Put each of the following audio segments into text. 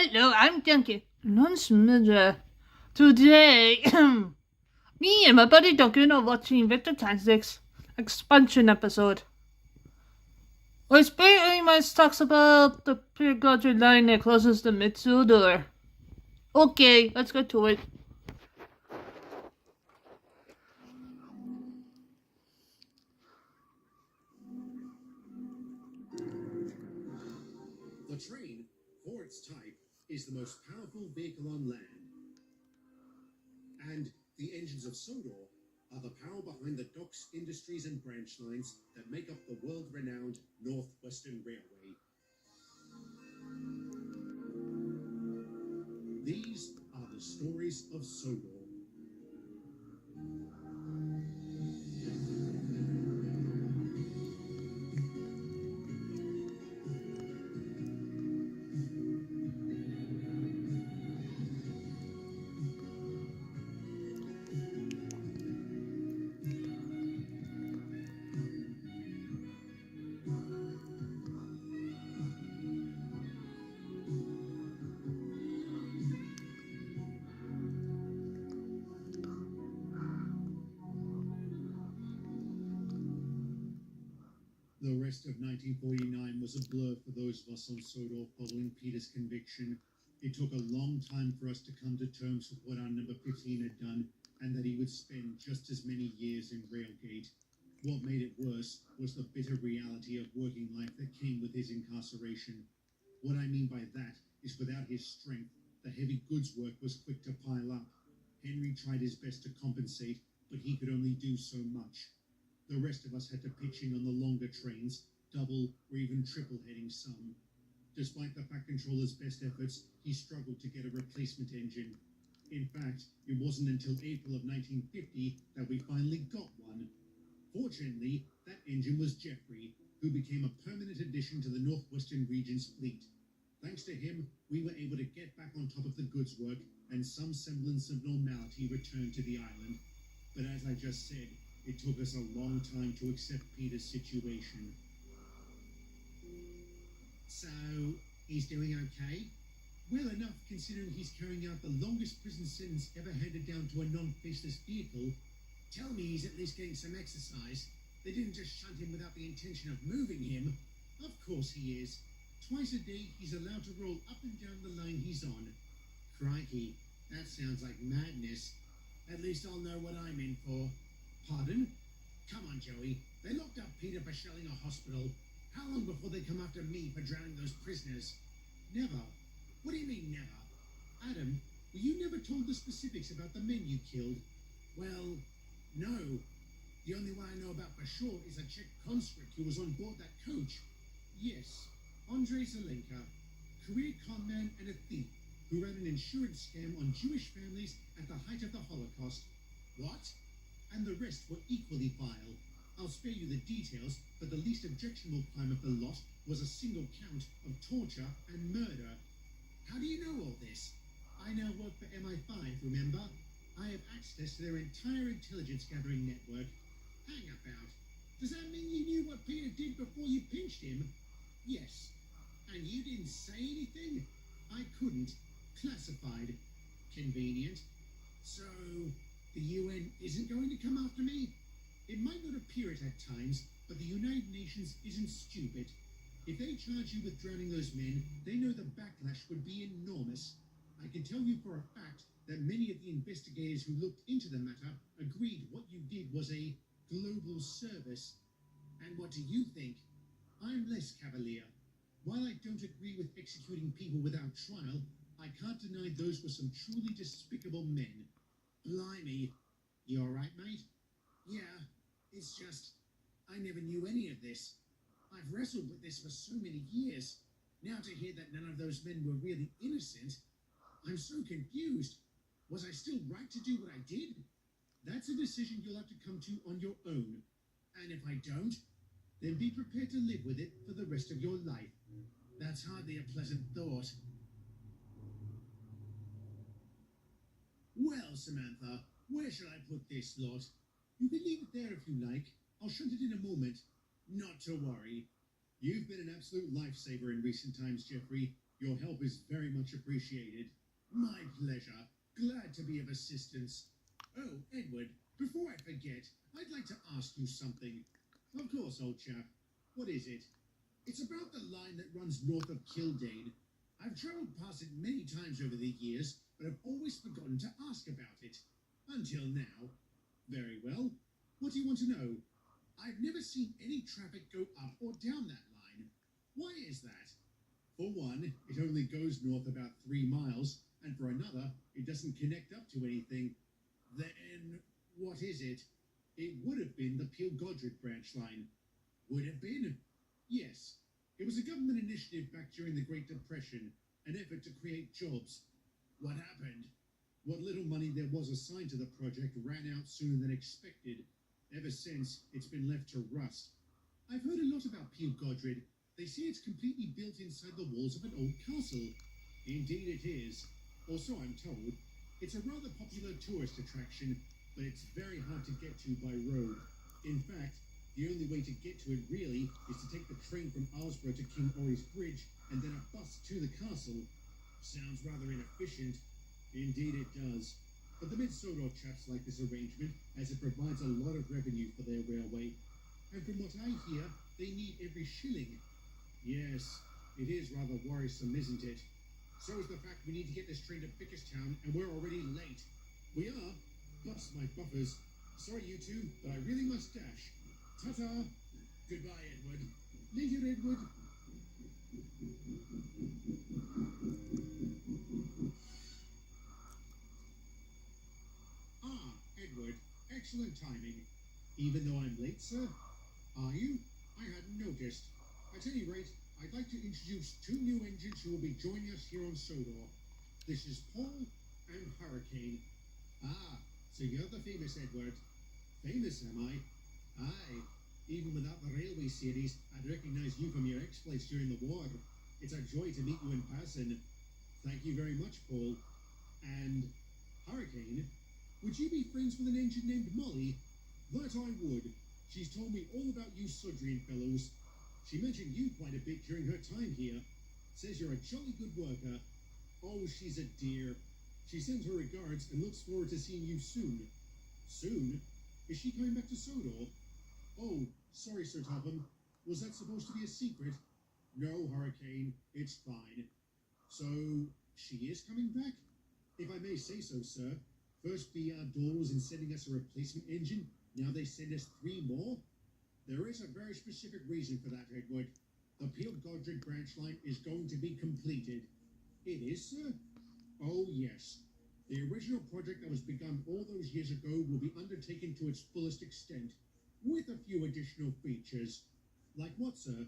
Hello, I'm Duncan and Smudger. Today, me and my buddy Duncan are watching Victor Tanzik's expansion episode. Which pretty much talks about the pre-graduate line that closes the mid-sodor. Okay, let's get to it. The train, for its type, is the most powerful vehicle on land. And the engines of Sodor are the power behind the docks, industries and branch lines that make up the world-renowned Northwestern Railway. These are the stories of Sodor. The rest of 1949 was a blur for those of us on Sodor following Peter's conviction. It took a long time for us to come to terms with what our number 15 had done, and that he would spend just as many years in Railgate. What made it worse was the bitter reality of working life that came with his incarceration. What I mean by that is without his strength, the heavy goods work was quick to pile up. Henry tried his best to compensate, but he could only do so much. The rest of us had to pitch in on the longer trains, double or even triple heading some. Despite the Fat Controller's best efforts, he struggled to get a replacement engine. In fact, it wasn't until April of 1950 that we finally got one. Fortunately, that engine was Jeffrey, who became a permanent addition to the Northwestern Region's fleet. Thanks to him, we were able to get back on top of the goods work, and some semblance of normality returned to the island. But as I just said, it took us a long time to accept Peter's situation. So, he's doing okay? Well enough, considering he's carrying out the longest prison sentence ever handed down to a non-faceless vehicle. Tell me he's at least getting some exercise. They didn't just shunt him without the intention of moving him. Of course he is. Twice a day, he's allowed to roll up and down the line he's on. Crikey, that sounds like madness. At least I'll know what I'm in for. Pardon? Come on, Joey. They locked up Peter for shelling a hospital. How long before they come after me for drowning those prisoners? Never. What do you mean, never? Adam, were you never told the specifics about the men you killed? Well, no. The only one I know about for sure is a Czech conscript who was on board that coach. Yes, Andrei Zelenka, career conman and a thief who ran an insurance scam on Jewish families at the height of the Holocaust. What? And the rest were equally vile. I'll spare you the details, but the least objectionable crime of the lot was a single count of torture and murder. How do you know all this? I now work for MI5, remember? I have access to their entire intelligence gathering network. Hang about. Does that mean you knew what Peter did before you pinched him? Yes. And you didn't say anything? I couldn't. Classified. Convenient. So, the UN isn't going to come after me? It might not appear it at times, but the United Nations isn't stupid. If they charge you with drowning those men, they know the backlash would be enormous. I can tell you for a fact that many of the investigators who looked into the matter agreed what you did was a global service. And what do you think? I'm less cavalier. While I don't agree with executing people without trial, I can't deny those were some truly despicable men. Blimey. You alright, mate? Yeah, it's just, I never knew any of this. I've wrestled with this for so many years. Now to hear that none of those men were really innocent, I'm so confused. Was I still right to do what I did? That's a decision you'll have to come to on your own. And if I don't, then be prepared to live with it for the rest of your life. That's hardly a pleasant thought. Well, Samantha, where shall I put this lot? You can leave it there if you like. I'll shunt it in a moment. Not to worry. You've been an absolute lifesaver in recent times, Jeffrey. Your help is very much appreciated. My pleasure. Glad to be of assistance. Oh, Edward, before I forget, I'd like to ask you something. Of course, old chap. What is it? It's about the line that runs north of Kildane. I've travelled past it many times over the years, but I've always forgotten to ask about it. Until now. Very well. What do you want to know? I've never seen any traffic go up or down that line. Why is that? For one, it only goes north about 3 miles, and for another, it doesn't connect up to anything. Then, what is it? It would have been the Peel-Godred branch line. Would have been? Yes. It was a government initiative back during the Great Depression, an effort to create jobs. What happened? What little money there was assigned to the project ran out sooner than expected. Ever since, it's been left to rust. I've heard a lot about Peel-Godred. They say it's completely built inside the walls of an old castle. Indeed it is. Or so I'm told. It's a rather popular tourist attraction, but it's very hard to get to by road. In fact, the only way to get to it really is to take the train from Alsborough to King Ori's Bridge and then a bus to the castle. Sounds rather inefficient. Indeed it does. But the mid-Sodor chaps like this arrangement as it provides a lot of revenue for their railway. And from what I hear, they need every shilling. Yes, it is rather worrisome, isn't it? So is the fact we need to get this train to Bickerstown and we're already late. We are? Bust my buffers. Sorry you two, but I really must dash. Ta-ta! Goodbye, Edward. Later, Edward. Ah, Edward. Excellent timing. Even though I'm late, sir? Are you? I hadn't noticed. At any rate, I'd like to introduce 2 new engines who will be joining us here on Sodor. This is Paul and Hurricane. Ah, so you're the famous Edward. Famous, am I? Aye. Even without the railway series, I'd recognize you from your exploits during the war. It's a joy to meet you in person. Thank you very much, Paul. And Hurricane, would you be friends with an engine named Molly? That I would. She's told me all about you Sodrian fellows. She mentioned you quite a bit during her time here. Says you're a jolly good worker. Oh, she's a dear. She sends her regards and looks forward to seeing you soon. Soon? Is she coming back to Sodor? Oh, sorry, Sir Topham. Was that supposed to be a secret? No, Hurricane. It's fine. So, she is coming back? If I may say so, sir. First BR Door was in sending us a replacement engine. Now they send us 3 more? There is a very specific reason for that, Edward. The Peel-Godred branch line is going to be completed. It is, sir? Oh, yes. The original project that was begun all those years ago will be undertaken to its fullest extent, with a few additional features. Like what, sir?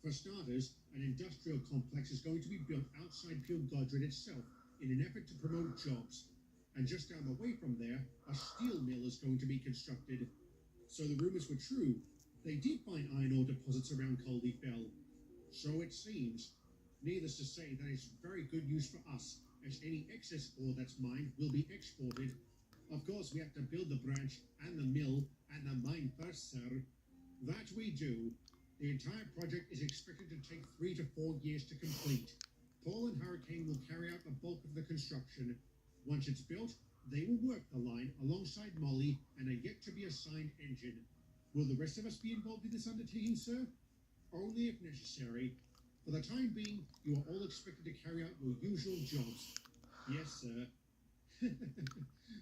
For starters, an industrial complex is going to be built outside Peel-Godred itself in an effort to promote jobs. And just down the way from there, a steel mill is going to be constructed. So the rumors were true. They did find iron ore deposits around Caldy Fell. So it seems. Needless to say, that is very good news for us, as any excess ore that's mined will be exported. Of course, we have to build the branch and the mill and the mine first, sir. That we do. The entire project is expected to take 3 to 4 years to complete. Paul and Hurricane will carry out the bulk of the construction. Once it's built, they will work the line alongside Molly and a yet-to-be-assigned engine. Will the rest of us be involved in this undertaking, sir? Only if necessary. For the time being, you are all expected to carry out your usual jobs. Yes, sir.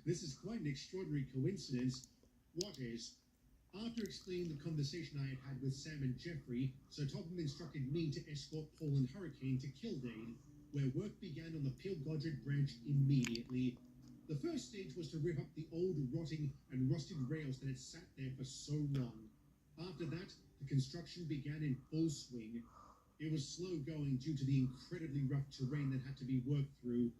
This is quite an extraordinary coincidence. What is? After explaining the conversation I had had with Sam and Geoffrey, Sir Topham instructed me to escort Paul and Hurricane to Kildane, where work began on the Peel-Godred branch immediately. The first stage was to rip up the old, rotting and rusted rails that had sat there for so long. After that, the construction began in full swing. It was slow going due to the incredibly rough terrain that had to be worked through.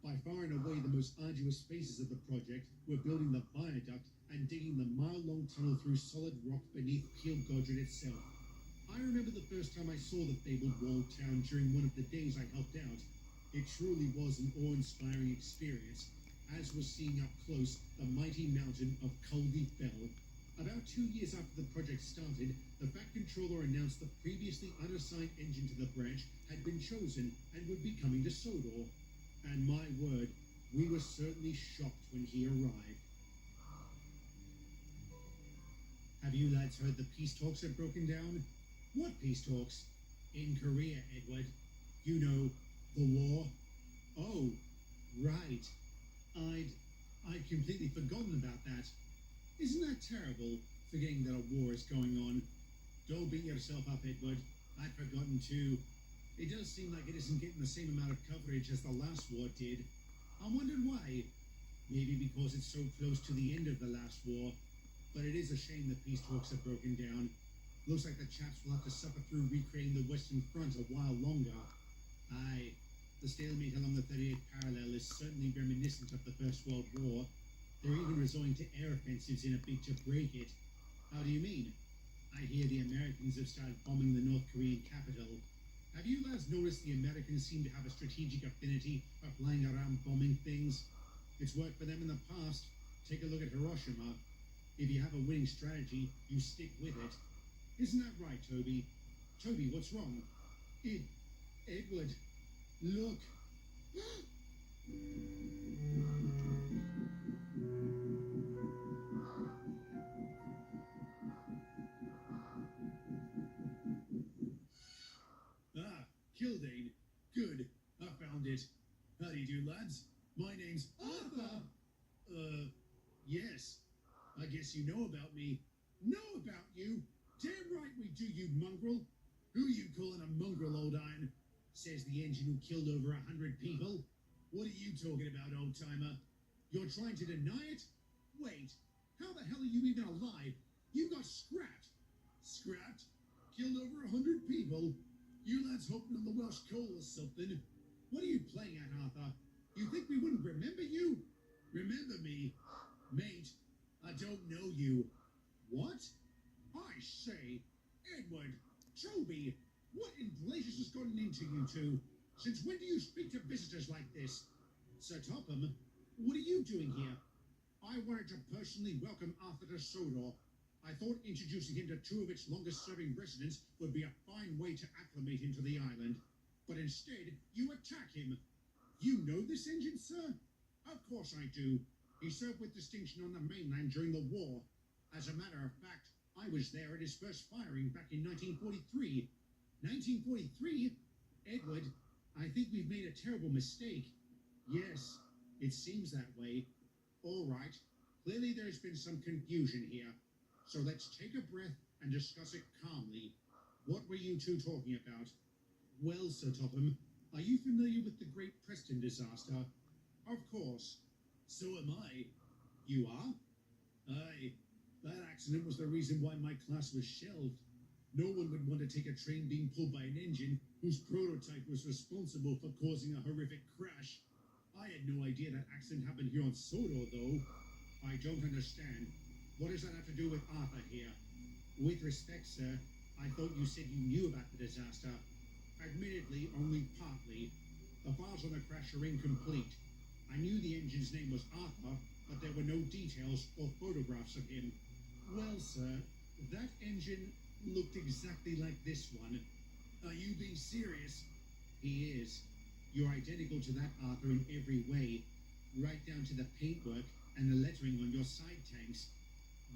By far and away the most arduous phases of the project were building the viaduct and digging the mile-long tunnel through solid rock beneath Peel-Godred itself. I remember the first time I saw the fabled walled town during one of the days I helped out. It truly was an awe-inspiring experience, as was seeing up close the mighty mountain of Caldy Fell. About 2 years after the project started, the Fat Controller announced the previously unassigned engine to the branch had been chosen and would be coming to Sodor. And my word, we were certainly shocked when he arrived. Have you lads heard the peace talks have broken down? What peace talks? In Korea, Edward. You know, the war. Oh, right. I'd completely forgotten about that. Isn't that terrible, forgetting that a war is going on? Don't beat yourself up, Edward. I'd forgotten too. It does seem like it isn't getting the same amount of coverage as the last war did. I wondered why. Maybe because it's so close to the end of the last war. But it is a shame the peace talks have broken down. Looks like the chaps will have to suffer through recreating the Western Front a while longer. Aye, the stalemate along the 38th parallel is certainly reminiscent of the First World War. They're even resorting to air offensives in a bid to break it. How do you mean? I hear the Americans have started bombing the North Korean capital. Have you lads noticed the Americans seem to have a strategic affinity for flying around bombing things? It's worked for them in the past. Take a look at Hiroshima. If you have a winning strategy, you stick with it. Isn't that right, Toby? Toby, what's wrong? Edward, look. Ah, Kildane. Good. I found it. How do you do, lads? My name's Arthur. Yes. I guess you know about me. Know about you? Damn right we do, you mongrel. Who you calling a mongrel, old iron? Says the engine who killed over 100 people. What are you talking about, old-timer? You're trying to deny it? Wait, how the hell are you even alive? You got scrapped. Scrapped? Killed over 100 people? You lads hoping on the Welsh coal or something? What are you playing at, Arthur? You think we wouldn't remember you? Remember me? Mate, I don't know you. What? I say, Edward, Toby, what in blazes has gotten into you two? Since when do you speak to visitors like this? Sir Topham, what are you doing here? I wanted to personally welcome Arthur to Sodor. I thought introducing him to two of its longest-serving residents would be a fine way to acclimate him to the island. But instead, you attack him. You know this engine, sir? Of course I do. He served with distinction on the mainland during the war. As a matter of fact, I was there at his first firing back in 1943. 1943? Edward, I think we've made a terrible mistake. Yes, it seems that way. All right, clearly there's been some confusion here. So let's take a breath and discuss it calmly. What were you two talking about? Well, Sir Topham, are you familiar with the Great Preston disaster? Of course. So am I. You are? Aye. That accident was the reason why my class was shelved. No one would want to take a train being pulled by an engine whose prototype was responsible for causing a horrific crash. I had no idea that accident happened here on Sodor, though. I don't understand. What does that have to do with Arthur here? With respect, sir, I thought you said you knew about the disaster. Admittedly, only partly. The files on the crash are incomplete. I knew the engine's name was Arthur, but there were no details or photographs of him. Well, sir, that engine looked exactly like this one. Are you being serious? He is. You're identical to that Arthur in every way, right down to the paintwork and the lettering on your side tanks.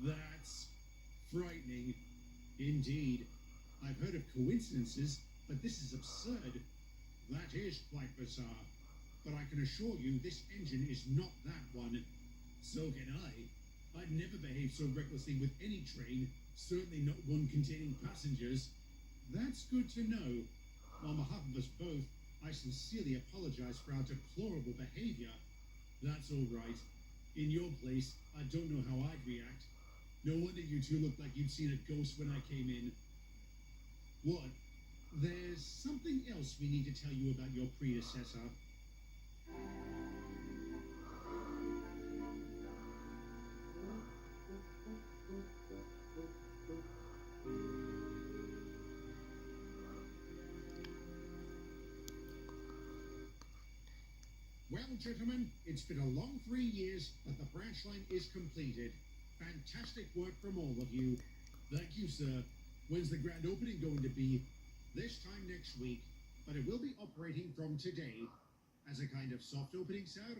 That's frightening. Indeed. I've heard of coincidences, but this is absurd. That is quite bizarre. But I can assure you this engine is not that one. So can I. I'd never behave so recklessly with any train, certainly not one containing passengers. That's good to know. On behalf of us both, I sincerely apologize for our deplorable behavior. That's all right. In your place, I don't know how I'd react. No wonder you two looked like you'd seen a ghost when I came in. What? There's something else we need to tell you about your predecessor. Well, gentlemen, it's been a long 3 years, but the branch line is completed. Fantastic work from all of you. Thank you, sir. When's the grand opening going to be? This time next week, but it will be operating from today. As a kind of soft opening, sir?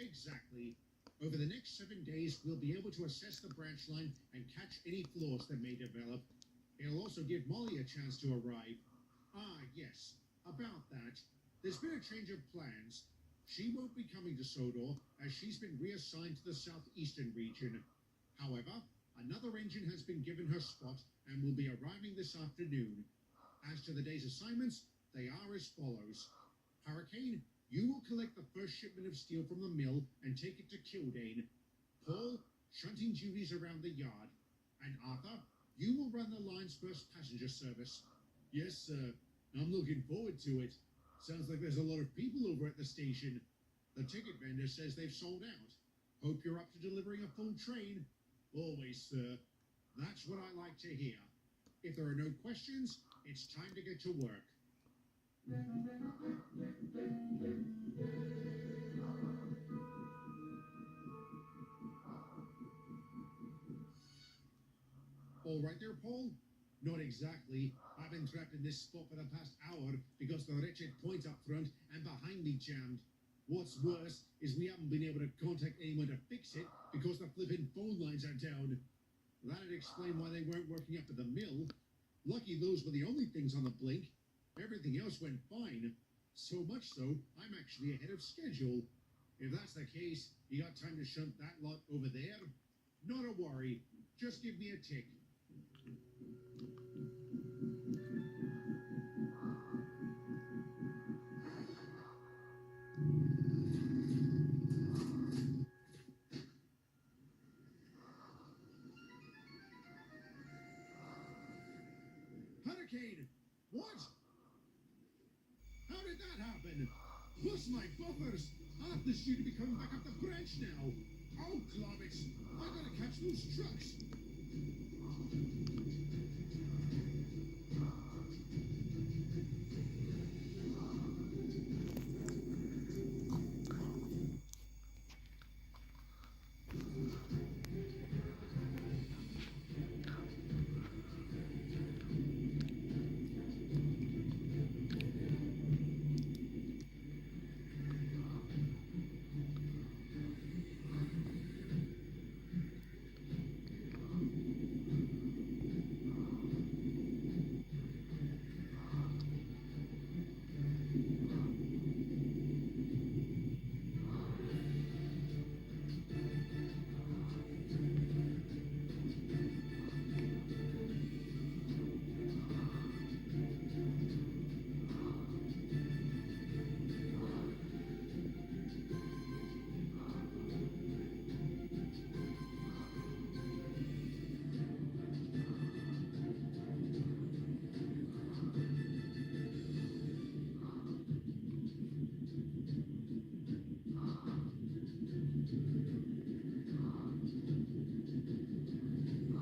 Exactly. Over the next 7 days, we'll be able to assess the branch line and catch any flaws that may develop. It'll also give Molly a chance to arrive. Ah, yes. About that, there's been a change of plans. She won't be coming to Sodor, as she's been reassigned to the southeastern region. However, another engine has been given her spot and will be arriving this afternoon. As to the day's assignments, they are as follows. Hurricane, you will collect the first shipment of steel from the mill and take it to Kildane. Paul, shunting duties around the yard. And Arthur, you will run the line's first passenger service. Yes, sir. I'm looking forward to it. Sounds like there's a lot of people over at the station. The ticket vendor says they've sold out. Hope you're up to delivering a full train. Always, sir. That's what I like to hear. If there are no questions, it's time to get to work. All right there, Paul? Not exactly. I've been trapped in this spot for the past hour because the wretched point up front and behind me jammed. What's worse is we haven't been able to contact anyone to fix it because the flipping phone lines are down. That'd explain why they weren't working up at the mill. Lucky those were the only things on the blink. Everything else went fine. So much so, I'm actually ahead of schedule. If that's the case, you got time to shunt that lot over there? Not a worry. Just give me a tick. Hurricane! What? How did that happen? Plus my buffers! Arthur's due to be coming back up the branch now. Oh, Clovis! I gotta catch those trucks!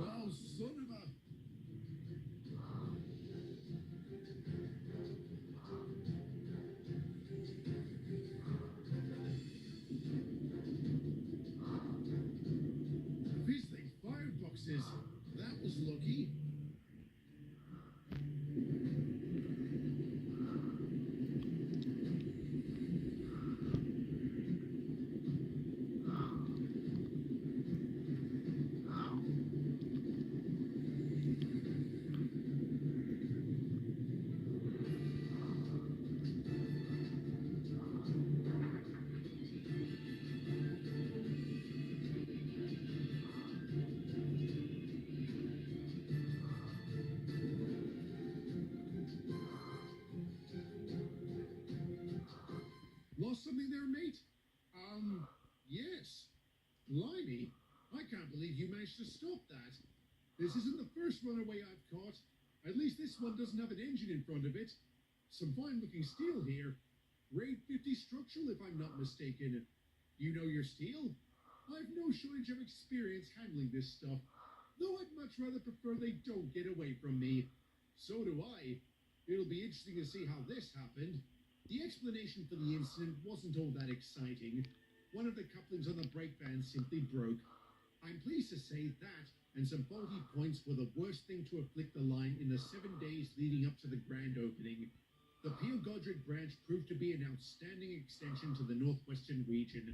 Oh, son of a... Fizzling fireboxes. That was lucky. Lost something there, mate? Yes. Blimey, I can't believe you managed to stop that. This isn't the first runaway I've caught. At least this one doesn't have an engine in front of it. Some fine-looking steel here. Grade 50 structural, if I'm not mistaken. You know your steel? I've no shortage of experience handling this stuff, though I'd much rather prefer they don't get away from me. So do I. It'll be interesting to see how this happened. The explanation for the incident wasn't all that exciting. One of the couplings on the brake band simply broke. I'm pleased to say that and some faulty points were the worst thing to afflict the line in the 7 days leading up to the grand opening. The Peel Godric branch proved to be an outstanding extension to the northwestern region.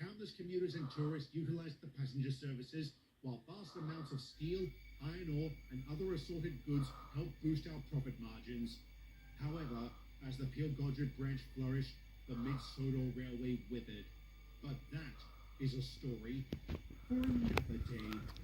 Countless commuters and tourists utilized the passenger services, while vast amounts of steel, iron ore, and other assorted goods helped boost our profit margins. However, as the Peel Godric branch flourished, the Mid-Sodor Railway withered. But that is a story for another day.